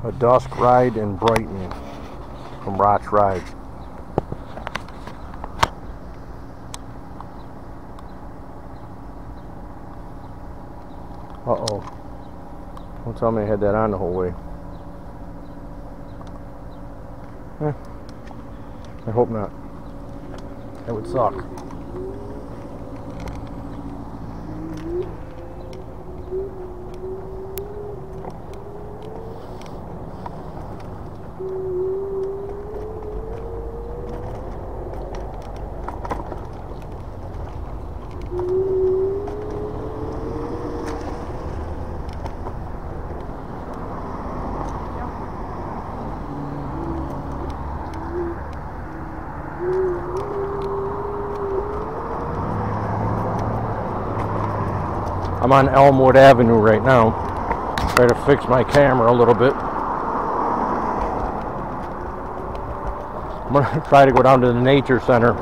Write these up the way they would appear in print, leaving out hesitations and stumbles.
A dusk ride in Brighton from Roch Rides. Uh-oh. Don't tell me I had that on the whole way. I hope not. That would suck. I'm on Elmwood Avenue right now. Try to fix my camera a little bit. I'm gonna try to go down to the nature center.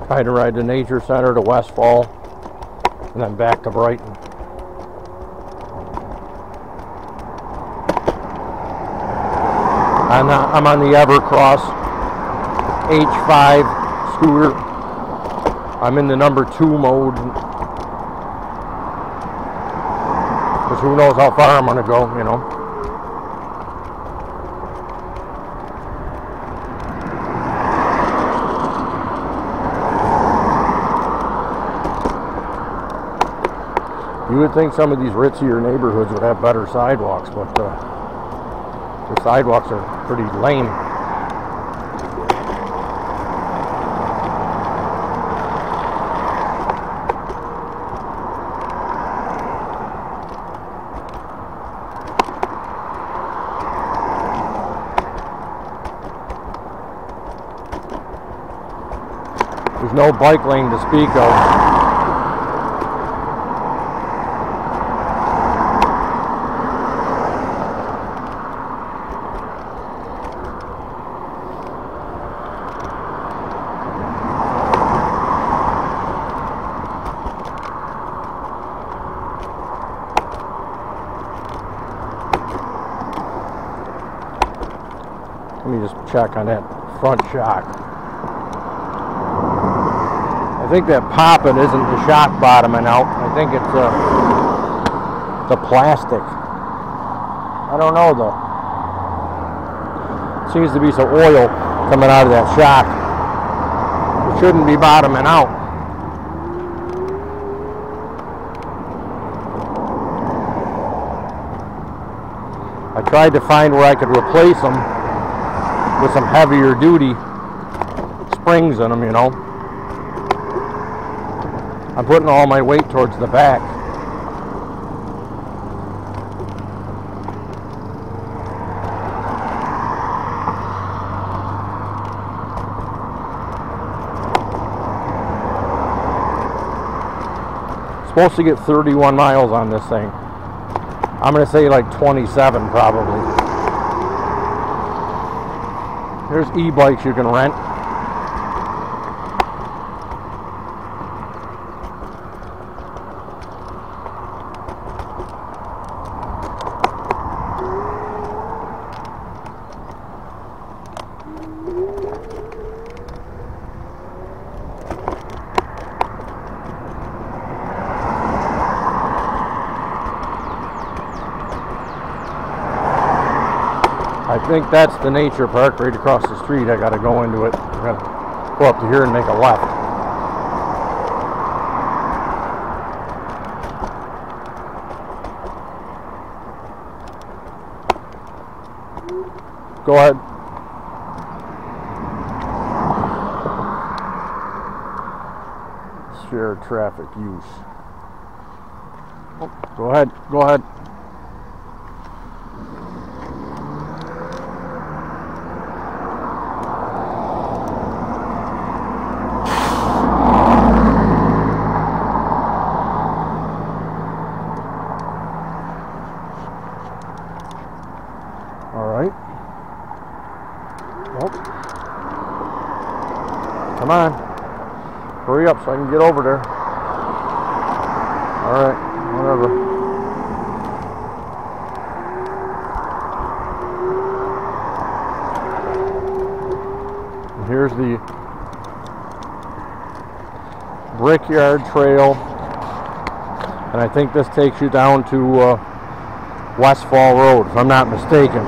Try to ride the nature center to Westfall and then back to Brighton. I'm on the EVERCROSS H5 scooter. I'm in the number 2 mode. Because who knows how far I'm going to go, you know. You would think some of these ritzier neighborhoods would have better sidewalks, but the sidewalks are pretty lame. There's no bike lane to speak of. Let me just check on that front shock. I think that popping isn't the shock bottoming out. I think it's the plastic. I don't know though. Seems to be some oil coming out of that shock. It shouldn't be bottoming out. I tried to find where I could replace them with some heavier duty springs in them, you know. I'm putting all my weight towards the back. Supposed to get 31 miles on this thing. I'm going to say like 27 probably. There's e-bikes you can rent. I think that's the nature park right across the street. I gotta go into it. I gotta go up to here and make a left. Go ahead. Shared traffic use. Oh, go ahead. Go ahead. All right. Come on. Hurry up so I can get over there. Alright, whatever. And here's the Brickyard Trail. And I think this takes you down to Westfall Road, if I'm not mistaken.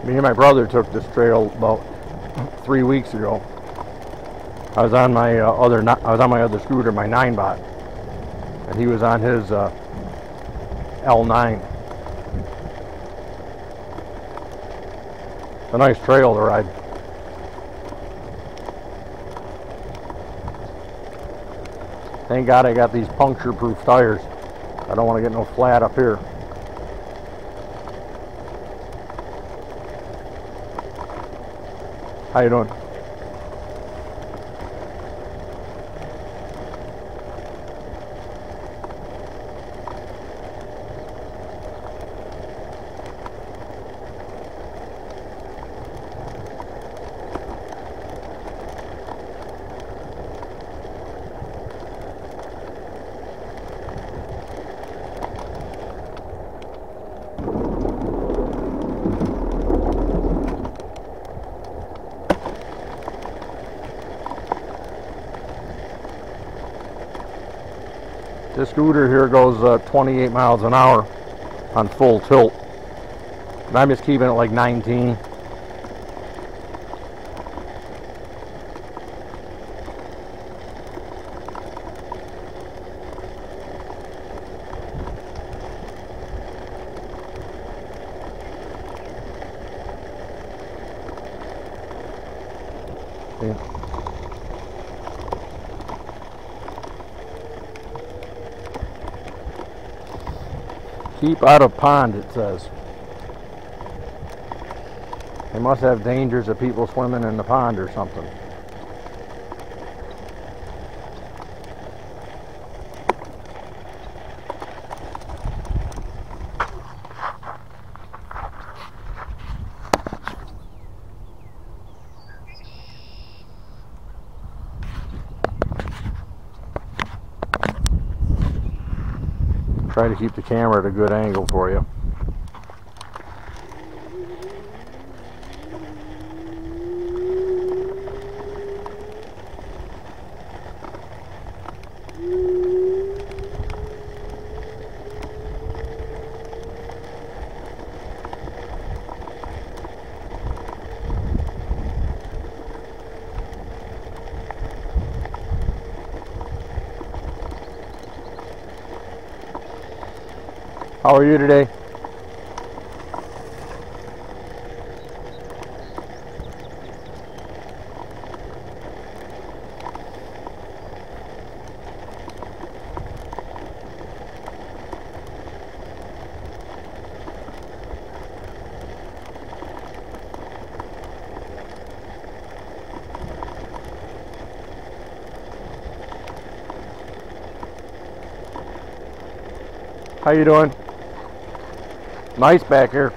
Me and my brother took this trail about 3 weeks ago. I was on my other scooter, my 9-bot, and he was on his L9. It's a nice trail to ride. Thank God I got these puncture-proof tires. I don't want to get no flat up here. How you doing? This scooter here goes 28 miles an hour on full tilt, and I'm just keeping it like 19. Yeah. Keep out of pond, it says. They must have dangers of people swimming in the pond or something. Try to keep the camera at a good angle for you. How are you today? How you doing? Nice back here.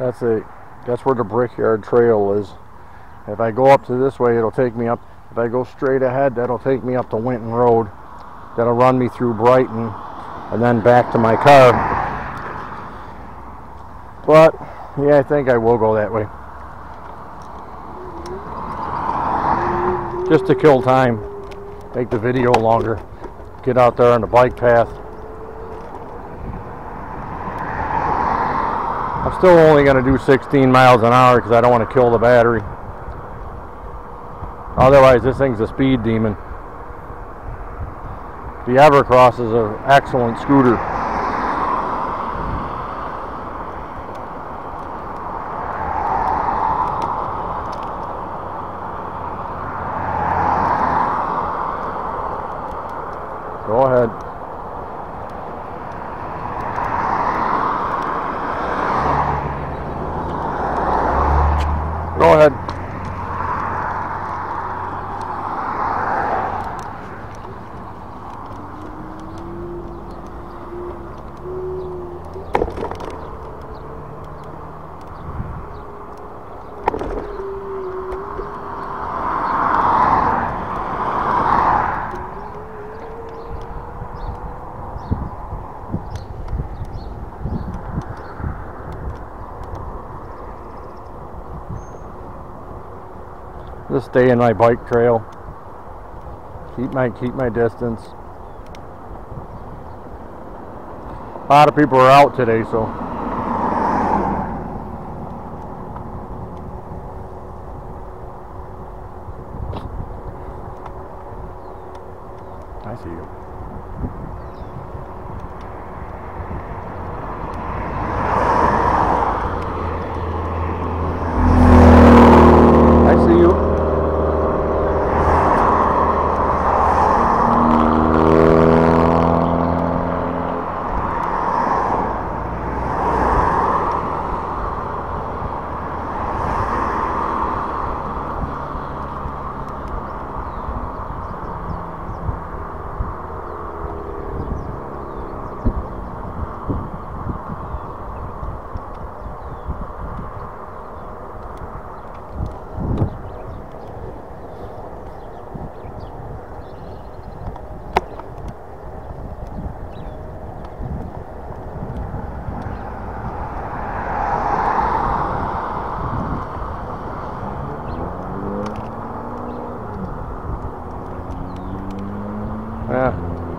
That's where the Brickyard Trail is. If I go up to this way, it'll take me up. If I go straight ahead, that'll take me up to Winton Road. That'll run me through Brighton and then back to my car. But yeah, I think I will go that way. Just to kill time, make the video longer, get out there on the bike path. I'm still only going to do 16 miles an hour because I don't want to kill the battery. Otherwise, this thing's a speed demon. The EVERCROSS is an excellent scooter. Go ahead. Go ahead. Just stay in my bike trail. Keep my distance. A lot of people are out today, so I see you. I see you.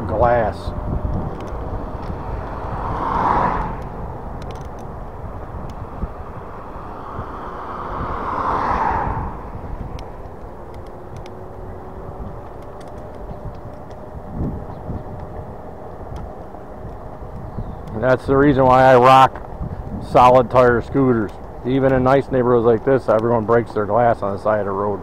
Glass. And that's the reason why I rock solid tire scooters. Even in nice neighborhoods like this, everyone breaks their glass on the side of the road.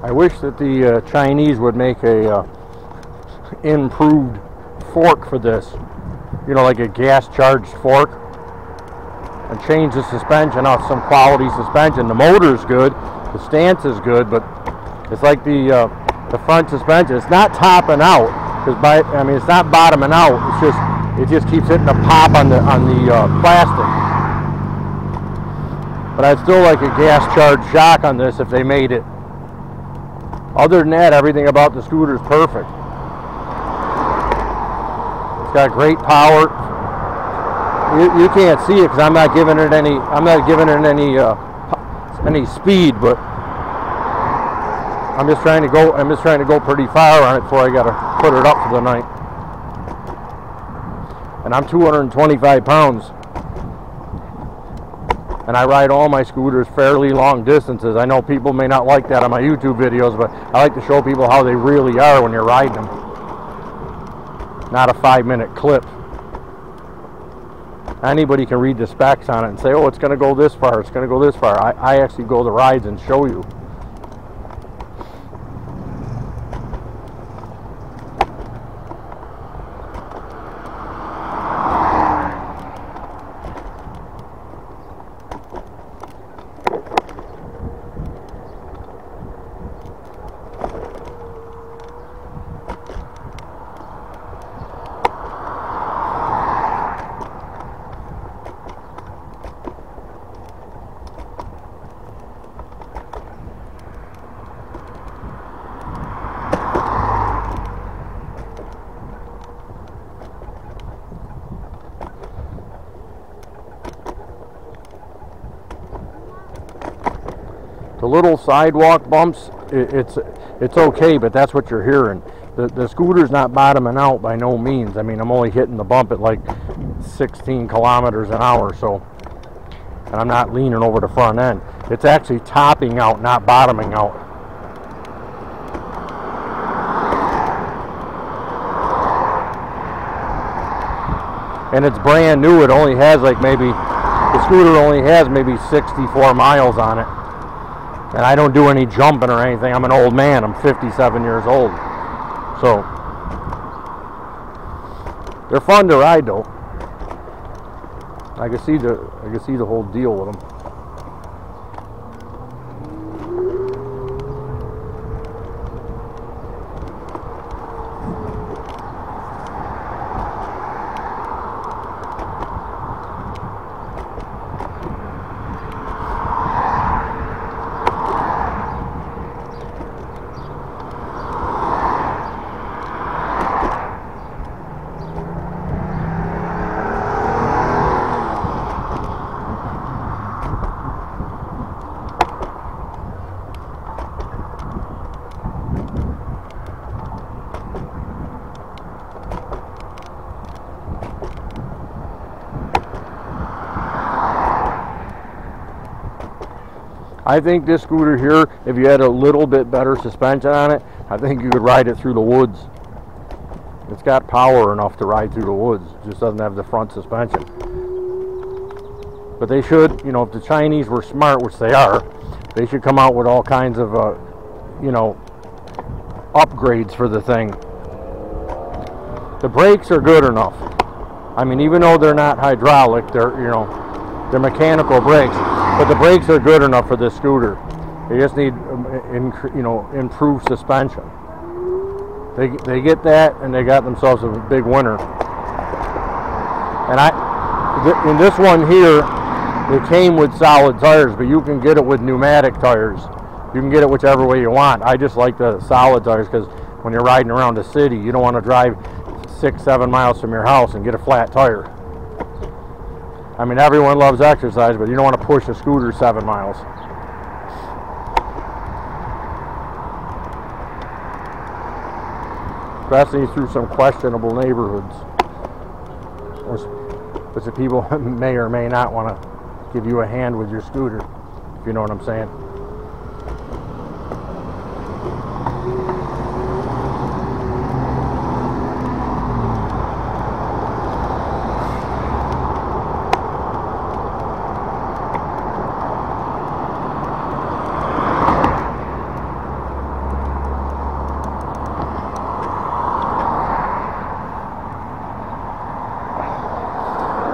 I wish that the Chinese would make a improved fork for this, you know, like a gas charged fork, and change the suspension off some quality suspension. The motor's good, the stance is good, but it's like the front suspension. It's not topping out, because it's not bottoming out. It just keeps hitting a pop on the plastic. But I'd still like a gas charged shock on this if they made it. Other than that, everything about the scooter is perfect. It's got great power. You can't see it because I'm not giving it any. I'm not giving it any speed, but I'm just trying to go. I'm just trying to go pretty far on it before I gotta put it up for the night. And I'm 225 pounds. And I ride all my scooters fairly long distances. I know people may not like that on my YouTube videos, but I like to show people how they really are when you're riding them. Not a 5-minute clip. Anybody can read the specs on it and say, oh, it's going to go this far, it's going to go this far. I actually go the rides and show you. The little sidewalk bumps, it's okay, but that's what you're hearing. The scooter's not bottoming out by no means. I mean, I'm only hitting the bump at like 16 kilometers an hour, so, and I'm not leaning over the front end. It's actually topping out, not bottoming out. And it's brand new. It only has like maybe, the scooter only has maybe 64 miles on it. And I don't do any jumping or anything. I'm an old man. I'm 57 years old. So they're fun to ride though. I can see the whole deal with them. I think this scooter here, if you had a little bit better suspension on it, I think you could ride it through the woods. It's got power enough to ride through the woods. It just doesn't have the front suspension. But they should, you know, if the Chinese were smart, which they are, they should come out with all kinds of, you know, upgrades for the thing. The brakes are good enough. I mean, even though they're not hydraulic, they're, you know, they're mechanical brakes. But the brakes are good enough for this scooter. They just need, you know, improved suspension. They get that, and they got themselves a big winner. And in this one here, it came with solid tires, but you can get it with pneumatic tires. You can get it whichever way you want. I just like the solid tires because when you're riding around the city, you don't want to drive 6-7 miles from your house and get a flat tire. I mean, everyone loves exercise, but you don't want to push a scooter 7 miles. Especially through some questionable neighborhoods, which the people may or may not want to give you a hand with your scooter, if you know what I'm saying.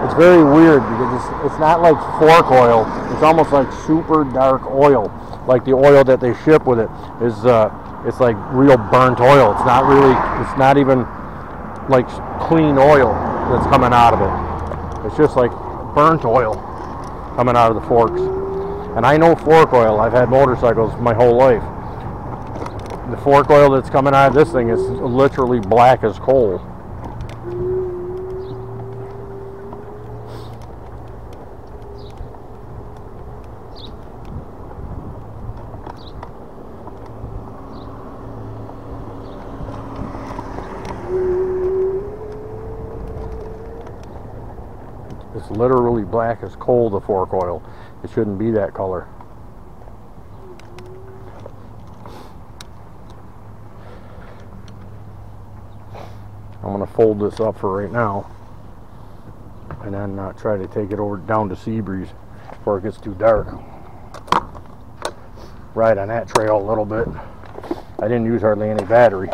It's very weird because it's not like fork oil. It's almost like super dark oil. Like the oil that they ship with it is, it's like real burnt oil. It's not really, it's not even like clean oil that's coming out of it. It's just like burnt oil coming out of the forks. And I know fork oil. I've had motorcycles my whole life. The fork oil that's coming out of this thing is literally black as coal. It's literally black as coal, the fork oil. It shouldn't be that color. I'm going to fold this up for right now and then try to take it over down to Seabreeze before it gets too dark. Ride on that trail a little bit. I didn't use hardly any battery.